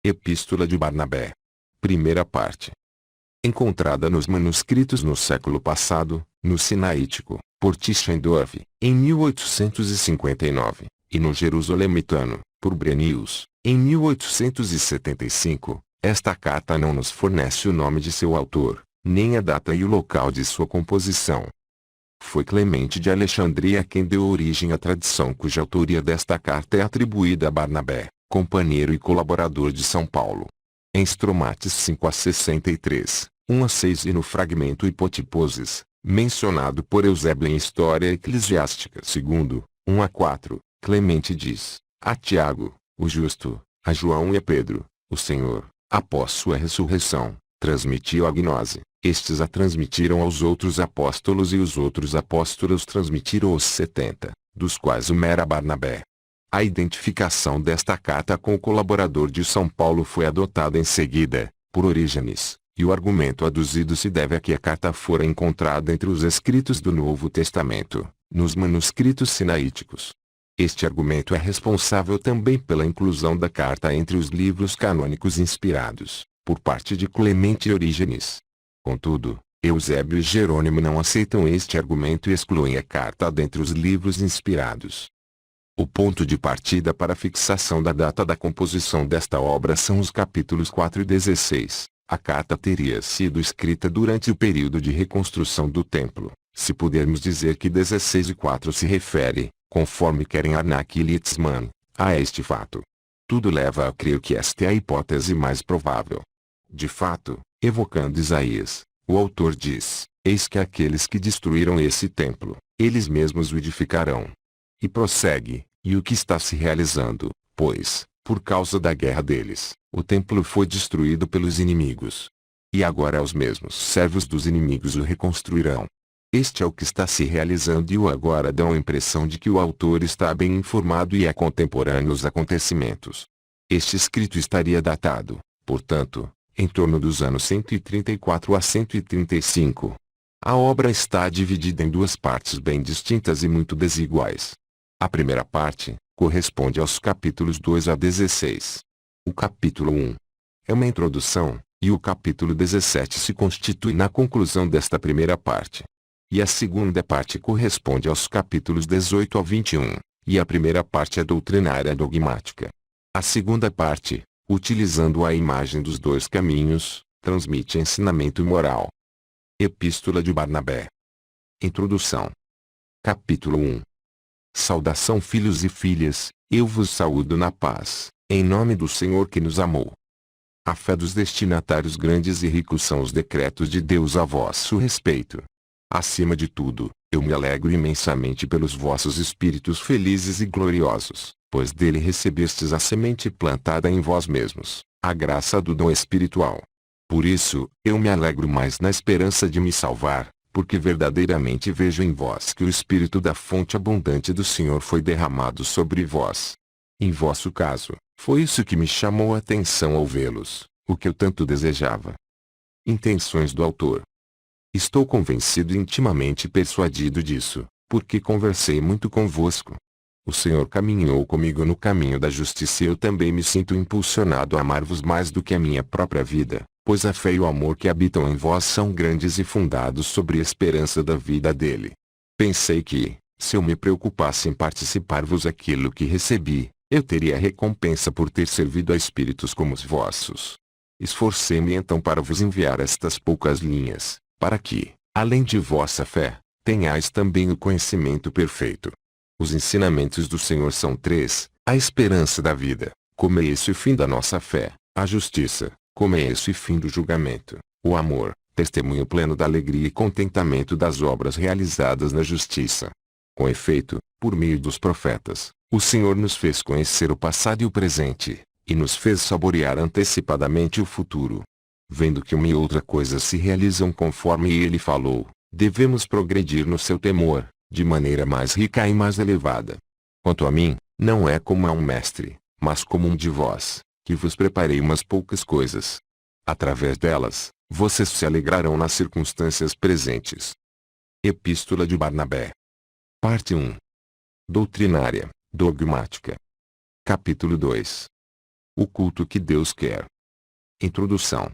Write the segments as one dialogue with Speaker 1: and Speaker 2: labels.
Speaker 1: Epístola de Barnabé. Primeira parte. Encontrada nos manuscritos no século passado, no Sinaítico, por Tischendorf, em 1859, e no Jerusalemitano, por Brenius, em 1875, esta carta não nos fornece o nome de seu autor, nem a data e o local de sua composição. Foi Clemente de Alexandria quem deu origem à tradição cuja autoria desta carta é atribuída a Barnabé, companheiro e colaborador de São Paulo. Em Stromates 5-63, 1-6 e no fragmento Hipotiposes, mencionado por Eusébio em História Eclesiástica 2, 1-4, Clemente diz, a Tiago, o justo, a João e a Pedro, o Senhor, após sua ressurreição, transmitiu a gnose, estes a transmitiram aos outros apóstolos e os outros apóstolos transmitiram aos 70, dos quais uma era Barnabé. A identificação desta carta com o colaborador de São Paulo foi adotada em seguida, por Orígenes, e o argumento aduzido se deve a que a carta fora encontrada entre os escritos do Novo Testamento, nos manuscritos sinaíticos. Este argumento é responsável também pela inclusão da carta entre os livros canônicos inspirados, por parte de Clemente e Orígenes. Contudo, Eusébio e Jerônimo não aceitam este argumento e excluem a carta dentre os livros inspirados. O ponto de partida para a fixação da data da composição desta obra são os capítulos 4 e 16. A carta teria sido escrita durante o período de reconstrução do templo, se pudermos dizer que 16 e 4 se refere, conforme querem Arnack e Litzmann, a este fato. Tudo leva a crer que esta é a hipótese mais provável. De fato, evocando Isaías, o autor diz, eis que aqueles que destruíram esse templo, eles mesmos o edificarão. E prossegue, e o que está se realizando, pois, por causa da guerra deles, o templo foi destruído pelos inimigos. E agora os mesmos servos dos inimigos o reconstruirão. Este é o que está se realizando e o agora dá a impressão de que o autor está bem informado e é contemporâneo aos acontecimentos. Este escrito estaria datado, portanto, em torno dos anos 134 a 135. A obra está dividida em duas partes bem distintas e muito desiguais. A primeira parte, corresponde aos capítulos 2 a 16. O capítulo 1 é uma introdução, e o capítulo 17 se constitui na conclusão desta primeira parte. E a segunda parte corresponde aos capítulos 18 a 21, e a primeira parte é doutrinária dogmática. A segunda parte, utilizando a imagem dos dois caminhos, transmite ensinamento moral. Epístola de Barnabé. Introdução. Capítulo 1. Saudação filhos e filhas, eu vos saúdo na paz, em nome do Senhor que nos amou. A fé dos destinatários grandes e ricos são os decretos de Deus a vosso respeito. Acima de tudo, eu me alegro imensamente pelos vossos espíritos felizes e gloriosos, pois dele recebestes a semente plantada em vós mesmos, a graça do dom espiritual. Por isso, eu me alegro mais na esperança de me salvar, porque verdadeiramente vejo em vós que o Espírito da fonte abundante do Senhor foi derramado sobre vós. Em vosso caso, foi isso que me chamou a atenção ao vê-los, o que eu tanto desejava. Intenções do autor. Estou convencido e intimamente persuadido disso, porque conversei muito convosco. O Senhor caminhou comigo no caminho da justiça e eu também me sinto impulsionado a amar-vos mais do que a minha própria vida, pois a fé e o amor que habitam em vós são grandes e fundados sobre a esperança da vida dele. Pensei que, se eu me preocupasse em participar-vos aquilo que recebi, eu teria recompensa por ter servido a espíritos como os vossos. Esforcei-me então para vos enviar estas poucas linhas, para que, além de vossa fé, tenhais também o conhecimento perfeito. Os ensinamentos do Senhor são três: a esperança da vida, como é esse o fim da nossa fé; a justiça, como é esse o fim do julgamento; o amor, testemunho pleno da alegria e contentamento das obras realizadas na justiça. Com efeito, por meio dos profetas, o Senhor nos fez conhecer o passado e o presente, e nos fez saborear antecipadamente o futuro. Vendo que uma e outra coisa se realizam conforme ele falou, devemos progredir no seu temor, de maneira mais rica e mais elevada. Quanto a mim, não é como a um mestre, mas como um de vós, que vos preparei umas poucas coisas. Através delas, vocês se alegrarão nas circunstâncias presentes. Epístola de Barnabé. Parte 1. Doutrinária, dogmática. Capítulo 2. O culto que Deus quer. Introdução.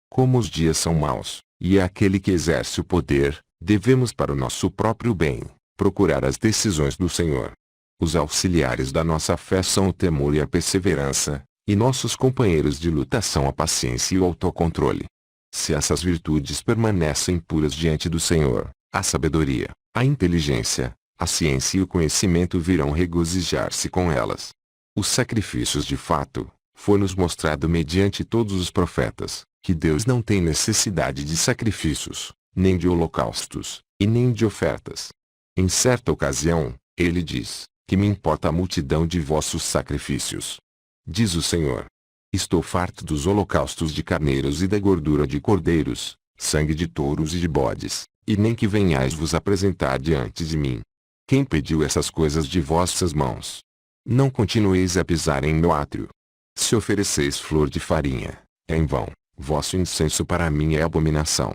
Speaker 1: Como os dias são maus, e é aquele que exerce o poder, devemos para o nosso próprio bem, procurar as decisões do Senhor. Os auxiliares da nossa fé são o temor e a perseverança, e nossos companheiros de luta são a paciência e o autocontrole. Se essas virtudes permanecem puras diante do Senhor, a sabedoria, a inteligência, a ciência e o conhecimento virão regozijar-se com elas. Os sacrifícios de fato, foi-nos mostrado mediante todos os profetas, que Deus não tem necessidade de sacrifícios, nem de holocaustos, e nem de ofertas. Em certa ocasião, ele diz, que me importa a multidão de vossos sacrifícios. Diz o Senhor. Estou farto dos holocaustos de carneiros e da gordura de cordeiros, sangue de touros e de bodes, e nem que venhais vos apresentar diante de mim. Quem pediu essas coisas de vossas mãos? Não continueis a pisar em meu átrio. Se ofereceis flor de farinha, é em vão, vosso incenso para mim é abominação.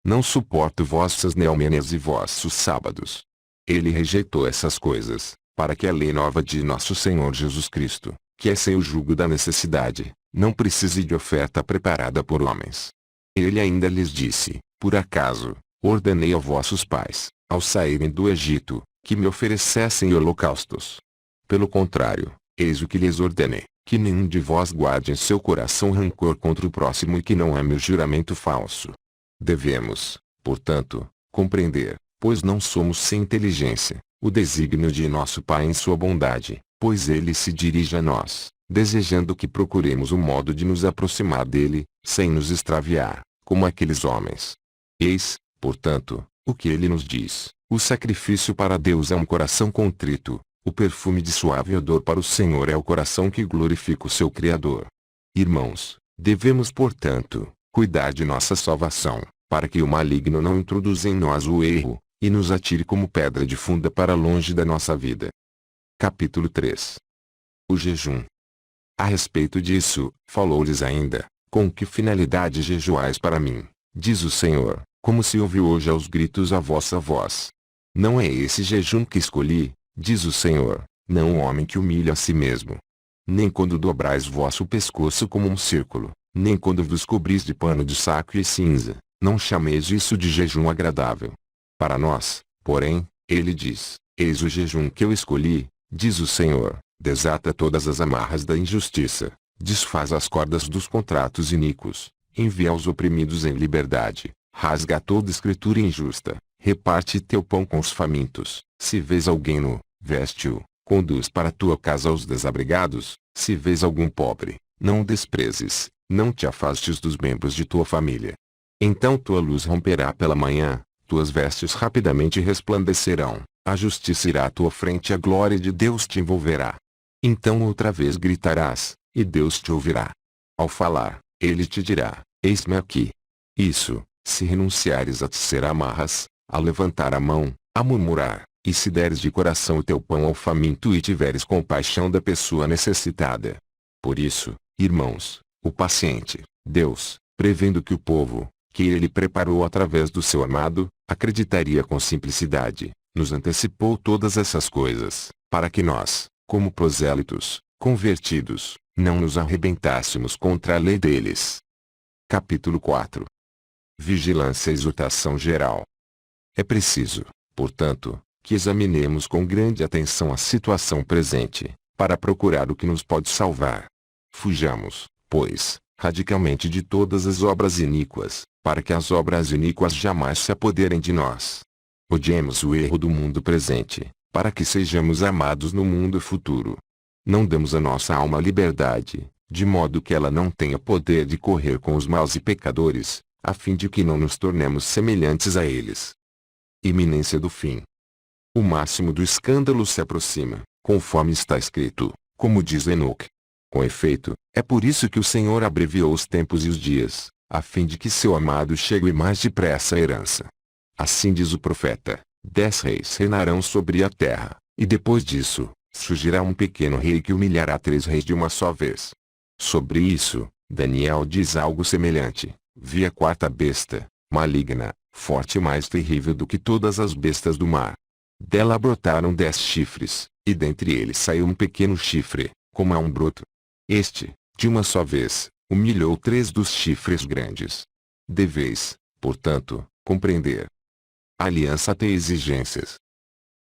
Speaker 1: Não suporto vossas neomênias e vossos sábados. Ele rejeitou essas coisas, para que a lei nova de nosso Senhor Jesus Cristo, que é sem o jugo da necessidade, não precise de oferta preparada por homens. Ele ainda lhes disse, por acaso, ordenei a vossos pais, ao saírem do Egito, que me oferecessem holocaustos. Pelo contrário, eis o que lhes ordenei, que nenhum de vós guarde em seu coração rancor contra o próximo e que não ame o juramento falso. Devemos, portanto, compreender, pois não somos sem inteligência, o desígnio de nosso Pai em sua bondade, pois ele se dirige a nós, desejando que procuremos um modo de nos aproximar dele, sem nos extraviar, como aqueles homens. Eis, portanto, o que ele nos diz: o sacrifício para Deus é um coração contrito, o perfume de suave odor para o Senhor é o coração que glorifica o seu Criador. Irmãos, devemos portanto, cuidar de nossa salvação, para que o maligno não introduza em nós o erro, e nos atire como pedra de funda para longe da nossa vida. Capítulo 3. O jejum. A respeito disso, falou-lhes ainda, com que finalidade jejuais para mim, diz o Senhor, como se ouve hoje aos gritos a vossa voz. Não é esse jejum que escolhi, diz o Senhor, não o homem que humilha a si mesmo. Nem quando dobrais vosso pescoço como um círculo, nem quando vos cobris de pano de saco e cinza, não chameis isso de jejum agradável. Para nós, porém, ele diz, eis o jejum que eu escolhi, diz o Senhor, desata todas as amarras da injustiça, desfaz as cordas dos contratos iníquos, envia os oprimidos em liberdade, rasga toda escritura injusta, reparte teu pão com os famintos, se vês alguém nu, veste-o, conduz para tua casa os desabrigados, se vês algum pobre, não o desprezes, não te afastes dos membros de tua família. Então tua luz romperá pela manhã, tuas vestes rapidamente resplandecerão, a justiça irá à tua frente e a glória de Deus te envolverá. Então outra vez gritarás, e Deus te ouvirá. Ao falar, ele te dirá, eis-me aqui. Isso, se renunciares a tecer amarras, a levantar a mão, a murmurar, e se deres de coração o teu pão ao faminto e tiveres compaixão da pessoa necessitada. Por isso, irmãos, o paciente, Deus, prevendo que o povo, que ele preparou através do seu amado, acreditaria com simplicidade, nos antecipou todas essas coisas, para que nós, como prosélitos, convertidos, não nos arrebentássemos contra a lei deles. Capítulo 4. Vigilância e exortação geral. É preciso, portanto, que examinemos com grande atenção a situação presente, para procurar o que nos pode salvar. Fujamos, pois, radicalmente de todas as obras iníquas, para que as obras iníquas jamais se apoderem de nós. Odiemos o erro do mundo presente, para que sejamos amados no mundo futuro. Não demos a nossa alma liberdade, de modo que ela não tenha poder de correr com os maus e pecadores, a fim de que não nos tornemos semelhantes a eles. Iminência do fim. O máximo do escândalo se aproxima, conforme está escrito, como diz Enoque. Com efeito, é por isso que o Senhor abreviou os tempos e os dias, a fim de que seu amado chegue mais depressa à herança. Assim diz o profeta, 10 reis reinarão sobre a terra, e depois disso, surgirá um pequeno rei que humilhará 3 reis de uma só vez. Sobre isso, Daniel diz algo semelhante, vi a 4ª besta, maligna, forte e mais terrível do que todas as bestas do mar. Dela brotaram 10 chifres, e dentre eles saiu um pequeno chifre, como a um broto. Este, de uma só vez, humilhou 3 dos chifres grandes. Deveis, portanto, compreender. A aliança tem exigências.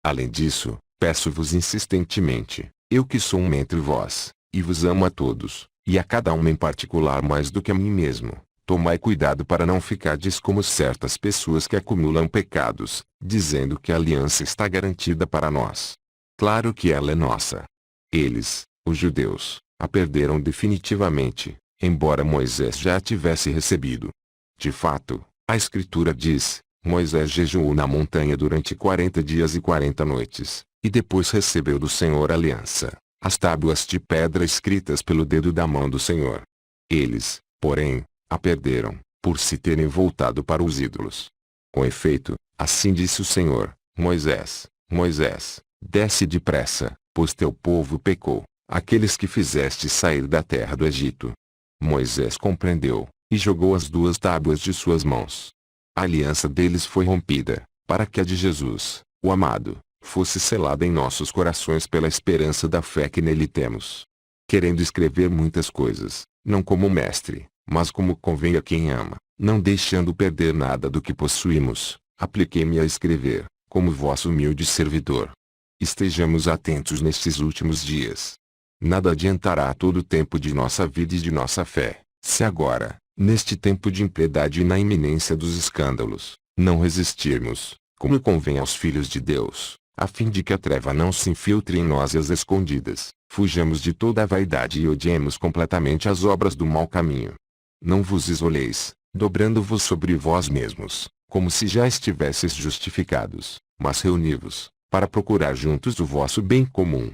Speaker 1: Além disso, peço-vos insistentemente, eu que sou um entre vós, e vos amo a todos, e a cada um em particular mais do que a mim mesmo, tomai cuidado para não ficardes como certas pessoas que acumulam pecados, dizendo que a aliança está garantida para nós. Claro que ela é nossa. Eles, os judeus, a perderam definitivamente, embora Moisés já a tivesse recebido. De fato, a Escritura diz, Moisés jejuou na montanha durante 40 dias e 40 noites, e depois recebeu do Senhor a aliança, as tábuas de pedra escritas pelo dedo da mão do Senhor. Eles, porém, a perderam, por se terem voltado para os ídolos. Com efeito, assim disse o Senhor, Moisés, Moisés, desce depressa, pois teu povo pecou, aqueles que fizeste sair da terra do Egito. Moisés compreendeu, e jogou as 2 tábuas de suas mãos. A aliança deles foi rompida, para que a de Jesus, o amado, fosse selada em nossos corações pela esperança da fé que nele temos. Querendo escrever muitas coisas, não como mestre, mas como convém a quem ama, não deixando perder nada do que possuímos, apliquei-me a escrever, como vosso humilde servidor. Estejamos atentos nestes últimos dias. Nada adiantará todo o tempo de nossa vida e de nossa fé, se agora, neste tempo de impiedade e na iminência dos escândalos, não resistirmos, como convém aos filhos de Deus, a fim de que a treva não se infiltre em nós e as escondidas, fujamos de toda a vaidade e odiemos completamente as obras do mau caminho. Não vos isoleis, dobrando-vos sobre vós mesmos, como se já estivesseis justificados, mas reuni-vos, para procurar juntos o vosso bem comum.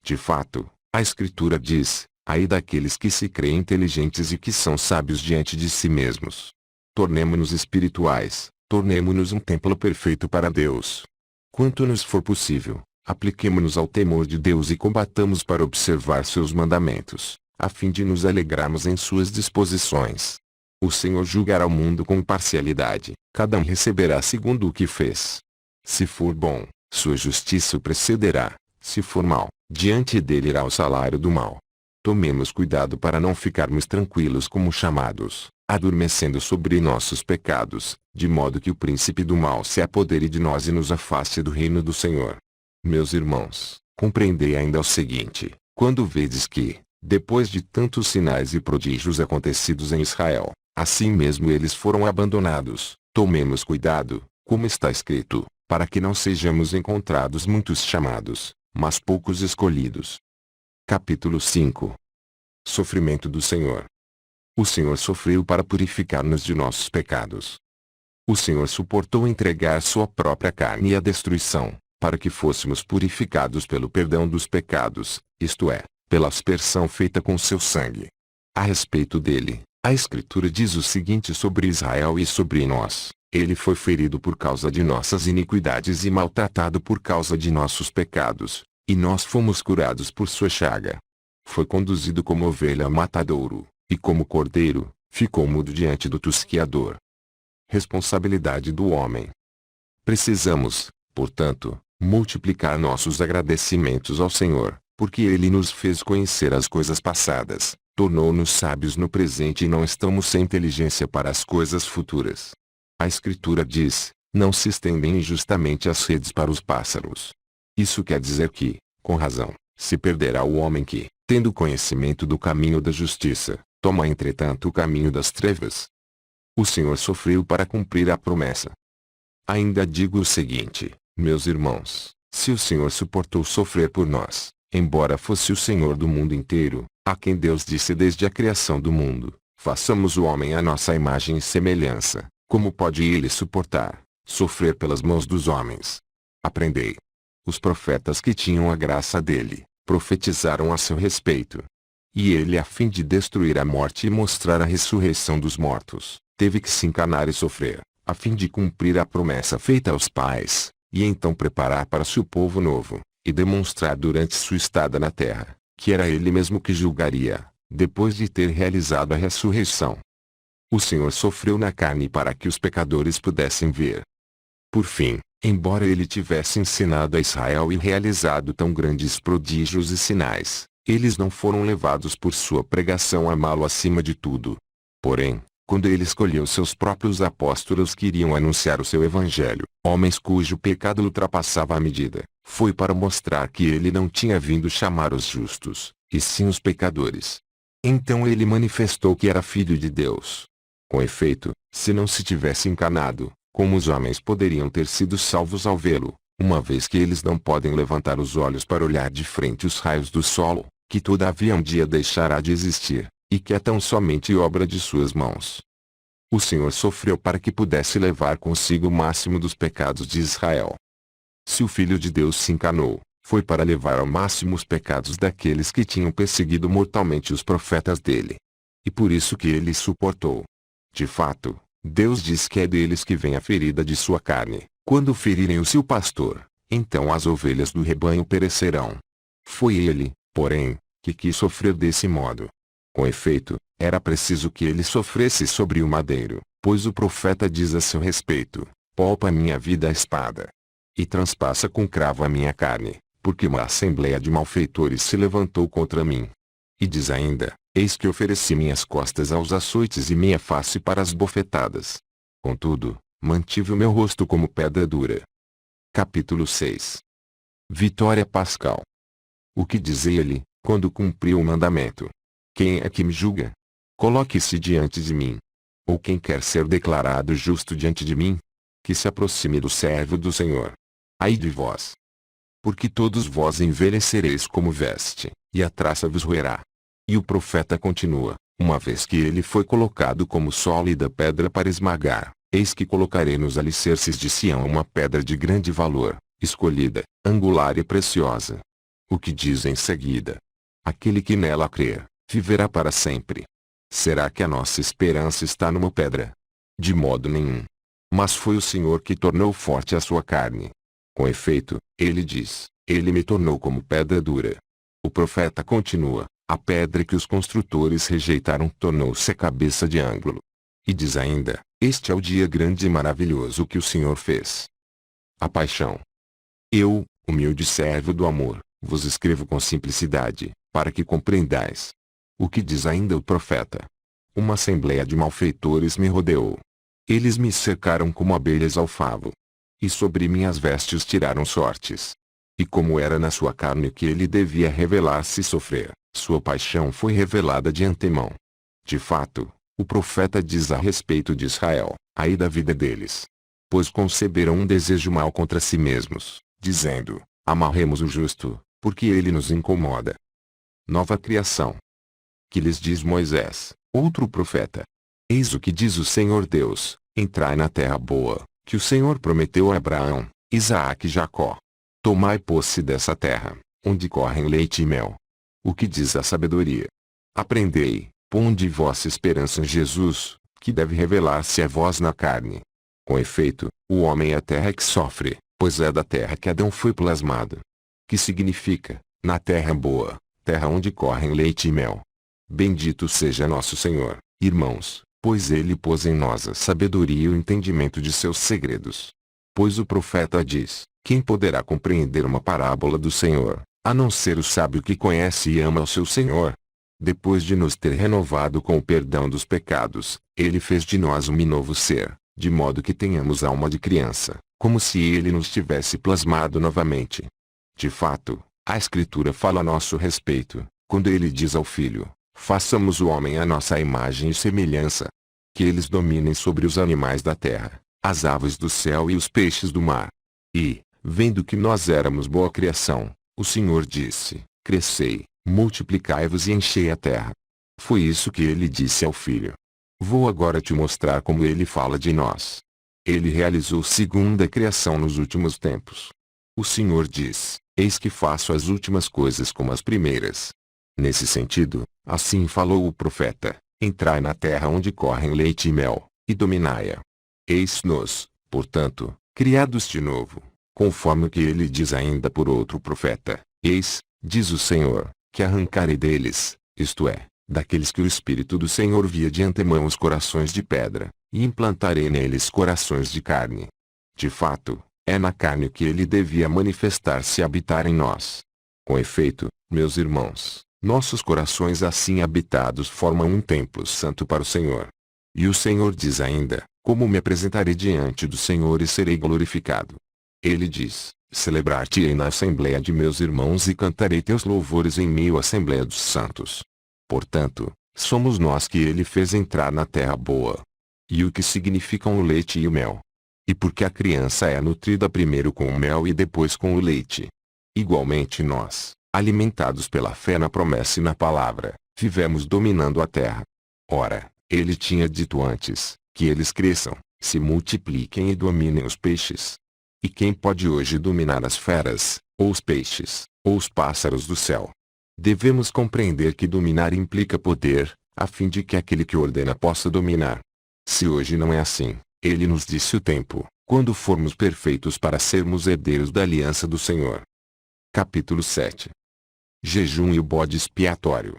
Speaker 1: De fato, a Escritura diz, ai daqueles que se creem inteligentes e que são sábios diante de si mesmos. Tornemo-nos espirituais, tornemo-nos um templo perfeito para Deus. Quanto nos for possível, apliquemo-nos ao temor de Deus e combatamos para observar seus mandamentos, a fim de nos alegrarmos em suas disposições. O Senhor julgará o mundo com imparcialidade, cada um receberá segundo o que fez. Se for bom, sua justiça o precederá, se for mal, diante dele irá o salário do mal. Tomemos cuidado para não ficarmos tranquilos como chamados, adormecendo sobre nossos pecados, de modo que o príncipe do mal se apodere de nós e nos afaste do reino do Senhor. Meus irmãos, compreendei ainda o seguinte, quando vedes que, depois de tantos sinais e prodígios acontecidos em Israel, assim mesmo eles foram abandonados, tomemos cuidado, como está escrito, para que não sejamos encontrados muitos chamados, mas poucos escolhidos. Capítulo 5. Sofrimento do Senhor. O Senhor sofreu para purificar-nos de nossos pecados. O Senhor suportou entregar sua própria carne à destruição, para que fôssemos purificados pelo perdão dos pecados, isto é, pela aspersão feita com seu sangue. A respeito dele, a Escritura diz o seguinte sobre Israel e sobre nós: ele foi ferido por causa de nossas iniquidades e maltratado por causa de nossos pecados, e nós fomos curados por sua chaga. Foi conduzido como ovelha ao matadouro, e como cordeiro, ficou mudo diante do tosquiador. Responsabilidade do homem. Precisamos, portanto, multiplicar nossos agradecimentos ao Senhor, porque Ele nos fez conhecer as coisas passadas, tornou-nos sábios no presente e não estamos sem inteligência para as coisas futuras. A Escritura diz, não se estendem injustamente as redes para os pássaros. Isso quer dizer que, com razão, se perderá o homem que, tendo conhecimento do caminho da justiça, toma entretanto o caminho das trevas. O Senhor sofreu para cumprir a promessa. Ainda digo o seguinte, meus irmãos, se o Senhor suportou sofrer por nós, embora fosse o Senhor do mundo inteiro, a quem Deus disse desde a criação do mundo, façamos o homem à nossa imagem e semelhança, como pode ele suportar, sofrer pelas mãos dos homens? Aprendei. Os profetas que tinham a graça dele, profetizaram a seu respeito. E ele, a fim de destruir a morte e mostrar a ressurreição dos mortos, teve que se encarnar e sofrer, a fim de cumprir a promessa feita aos pais, e então preparar para si o povo novo, e demonstrar durante sua estada na terra, que era ele mesmo que julgaria, depois de ter realizado a ressurreição. O Senhor sofreu na carne para que os pecadores pudessem ver. Por fim, embora ele tivesse ensinado a Israel e realizado tão grandes prodígios e sinais, Eles não foram levados por sua pregação a amá-lo acima de tudo. Porém, quando ele escolheu seus próprios apóstolos que iriam anunciar o seu evangelho, homens cujo pecado ultrapassava a medida, foi para mostrar que ele não tinha vindo chamar os justos, e sim os pecadores. Então ele manifestou que era filho de Deus. Com efeito, se não se tivesse enganado, como os homens poderiam ter sido salvos ao vê-lo, uma vez que eles não podem levantar os olhos para olhar de frente os raios do sol, que todavia um dia deixará de existir, e que é tão somente obra de suas mãos. O Senhor sofreu para que pudesse levar consigo o máximo dos pecados de Israel. Se o Filho de Deus se encarnou, foi para levar ao máximo os pecados daqueles que tinham perseguido mortalmente os profetas dele. E por isso que ele suportou. De fato, Deus diz que é deles que vem a ferida de sua carne. Quando ferirem o seu pastor, então as ovelhas do rebanho perecerão. Foi ele, porém, que quis sofrer desse modo. Com efeito, era preciso que ele sofresse sobre o madeiro, pois o profeta diz a seu respeito: poupa minha vida a espada, e transpassa com cravo a minha carne, porque uma assembleia de malfeitores se levantou contra mim. E diz ainda: eis que ofereci minhas costas aos açoites e minha face para as bofetadas. Contudo, mantive o meu rosto como pedra dura. Capítulo 6. Vitória Pascal. O que diz ele, quando cumpriu o mandamento? Quem é que me julga? Coloque-se diante de mim. Ou quem quer ser declarado justo diante de mim? Que se aproxime do servo do Senhor. Ai de vós! Porque todos vós envelhecereis como veste, e a traça vos roerá. E o profeta continua: uma vez que ele foi colocado como sólida pedra para esmagar, eis que colocarei nos alicerces de Sião uma pedra de grande valor, escolhida, angular e preciosa. O que diz em seguida? Aquele que nela crer, viverá para sempre. Será que a nossa esperança está numa pedra? De modo nenhum. Mas foi o Senhor que tornou forte a sua carne. Com efeito, ele diz: ele me tornou como pedra dura. O profeta continua: a pedra que os construtores rejeitaram tornou-se a cabeça de ângulo. E diz ainda: este é o dia grande e maravilhoso que o Senhor fez. A paixão. Eu, humilde servo do amor, vos escrevo com simplicidade, para que compreendais. O que diz ainda o profeta? Uma assembleia de malfeitores me rodeou. Eles me cercaram como abelhas ao favo. E sobre minhas vestes tiraram sortes. E como era na sua carne que ele devia revelar-se e sofrer, sua paixão foi revelada de antemão. De fato, o profeta diz a respeito de Israel: ai da vida deles! Pois conceberam um desejo mau contra si mesmos, dizendo: amarremos o justo, porque ele nos incomoda. Nova criação. Que lhes diz Moisés, outro profeta? Eis o que diz o Senhor Deus: entrai na terra boa, que o Senhor prometeu a Abraão, Isaque e Jacó. Tomai posse dessa terra, onde correm leite e mel. O que diz a sabedoria? Aprendei, ponde vossa esperança em Jesus, que deve revelar-se a vós na carne. Com efeito, o homem é a terra que sofre, pois é da terra que Adão foi plasmado. Que significa, na terra boa, terra onde correm leite e mel. Bendito seja nosso Senhor, irmãos, pois ele pôs em nós a sabedoria e o entendimento de seus segredos. Pois o profeta diz: quem poderá compreender uma parábola do Senhor, a não ser o sábio que conhece e ama o seu Senhor? Depois de nos ter renovado com o perdão dos pecados, ele fez de nós um novo ser, de modo que tenhamos alma de criança, como se ele nos tivesse plasmado novamente. De fato, a Escritura fala a nosso respeito, quando ele diz ao Filho: façamos o homem à nossa imagem e semelhança. Que eles dominem sobre os animais da terra, as aves do céu e os peixes do mar. E, vendo que nós éramos boa criação, o Senhor disse: crescei, multiplicai-vos e enchei a terra. Foi isso que ele disse ao Filho. Vou agora te mostrar como ele fala de nós. Ele realizou segunda criação nos últimos tempos. O Senhor diz: eis que faço as últimas coisas como as primeiras. Nesse sentido, assim falou o profeta: entrai na terra onde correm leite e mel, e dominai-a. Eis-nos, portanto, criados de novo, conforme o que ele diz ainda por outro profeta: eis, diz o Senhor, que arrancarei deles, isto é, daqueles que o Espírito do Senhor via de antemão os corações de pedra, e implantarei neles corações de carne. De fato, é na carne que ele devia manifestar-se e habitar em nós. Com efeito, meus irmãos, Nossos corações assim habitados formam um templo santo para o Senhor. E o Senhor diz ainda, como me apresentarei diante do Senhor e serei glorificado. Ele diz, celebrar-te-ei na assembleia de meus irmãos e cantarei teus louvores em meio à assembleia dos santos. Portanto, somos nós que ele fez entrar na terra boa. E o que significam o leite e o mel? E porque a criança é nutrida primeiro com o mel e depois com o leite. Igualmente nós, alimentados pela fé na promessa e na palavra, vivemos dominando a terra. Ora, ele tinha dito antes, que eles cresçam, se multipliquem e dominem os peixes. E quem pode hoje dominar as feras, ou os peixes, ou os pássaros do céu? Devemos compreender que dominar implica poder, a fim de que aquele que ordena possa dominar. Se hoje não é assim, ele nos disse o tempo, quando formos perfeitos para sermos herdeiros da aliança do Senhor. Capítulo 7. Jejum e o bode expiatório.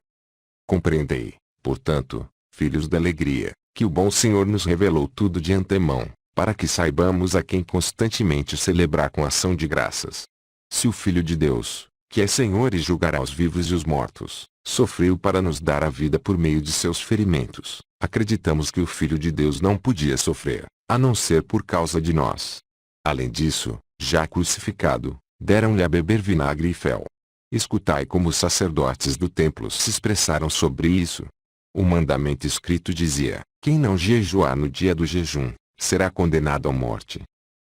Speaker 1: Compreendei, portanto, filhos da alegria, que o bom Senhor nos revelou tudo de antemão, para que saibamos a quem constantemente celebrar com ação de graças. Se o Filho de Deus, que é Senhor e julgará os vivos e os mortos, sofreu para nos dar a vida por meio de seus ferimentos, acreditamos que o Filho de Deus não podia sofrer, a não ser por causa de nós. Além disso, já crucificado, deram-lhe a beber vinagre e fel. Escutai como os sacerdotes do templo se expressaram sobre isso. O mandamento escrito dizia, quem não jejuar no dia do jejum, será condenado à morte.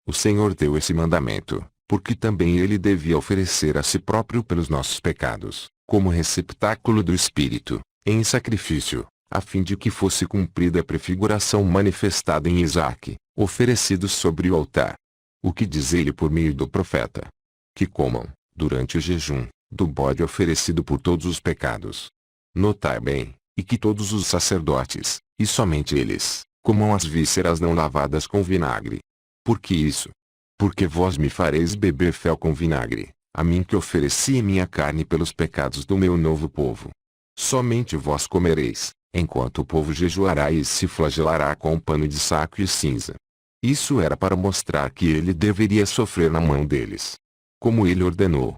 Speaker 1: O Senhor deu esse mandamento, porque também ele devia oferecer a si próprio pelos nossos pecados, como receptáculo do Espírito, em sacrifício, a fim de que fosse cumprida a prefiguração manifestada em Isaque, oferecido sobre o altar. O que diz ele por meio do profeta? Que comam, durante o jejum, do bode oferecido por todos os pecados. Notai bem, e que todos os sacerdotes, e somente eles, comam as vísceras não lavadas com vinagre. Por que isso? Porque vós me fareis beber fel com vinagre, a mim que ofereci minha carne pelos pecados do meu novo povo. Somente vós comereis, enquanto o povo jejuará e se flagelará com um pano de saco e cinza. Isso era para mostrar que ele deveria sofrer na mão deles. Como ele ordenou.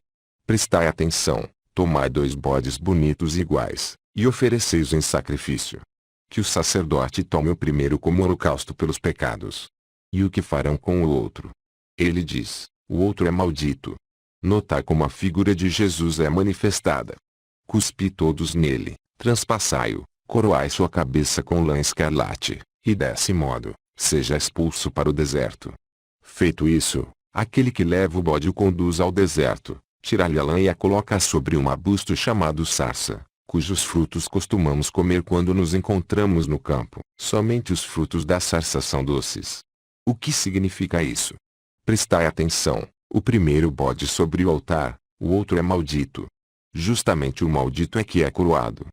Speaker 1: Prestai atenção, tomai 2 bodes bonitos e iguais, e ofereceis em sacrifício. Que o sacerdote tome o primeiro como holocausto pelos pecados. E o que farão com o outro? Ele diz, o outro é maldito. Notai como a figura de Jesus é manifestada. Cuspi todos nele, transpassai-o, coroai sua cabeça com lã escarlate, e desse modo, seja expulso para o deserto. Feito isso, aquele que leva o bode o conduz ao deserto, tira-lhe a lã e a coloca sobre um arbusto chamado sarça, cujos frutos costumamos comer quando nos encontramos no campo. Somente os frutos da sarça são doces. O que significa isso? Prestai atenção, o primeiro bode sobre o altar, o outro é maldito. Justamente o maldito é que é coroado.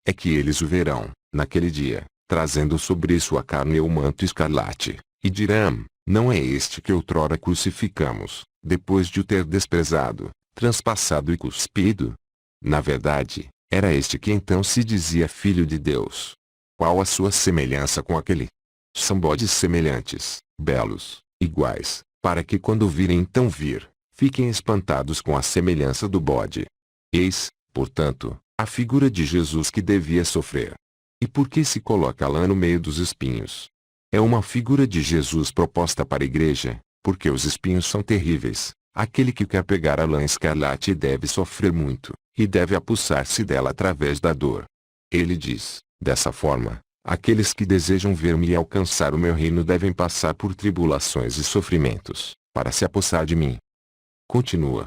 Speaker 1: É que eles o verão, naquele dia, trazendo sobre sua carne o manto escarlate, e dirão, não é este que outrora crucificamos, depois de o ter desprezado, transpassado e cuspido? Na verdade, era este que então se dizia Filho de Deus. Qual a sua semelhança com aquele? São bodes semelhantes, belos, iguais, para que quando virem então vir, fiquem espantados com a semelhança do bode. Eis, portanto, a figura de Jesus que devia sofrer. E por que se coloca lã no meio dos espinhos? É uma figura de Jesus proposta para a igreja, porque os espinhos são terríveis. Aquele que quer pegar a lã escarlate deve sofrer muito, e deve apossar-se dela através da dor. Ele diz, dessa forma, aqueles que desejam ver-me e alcançar o meu reino devem passar por tribulações e sofrimentos, para se apossar de mim. Continua,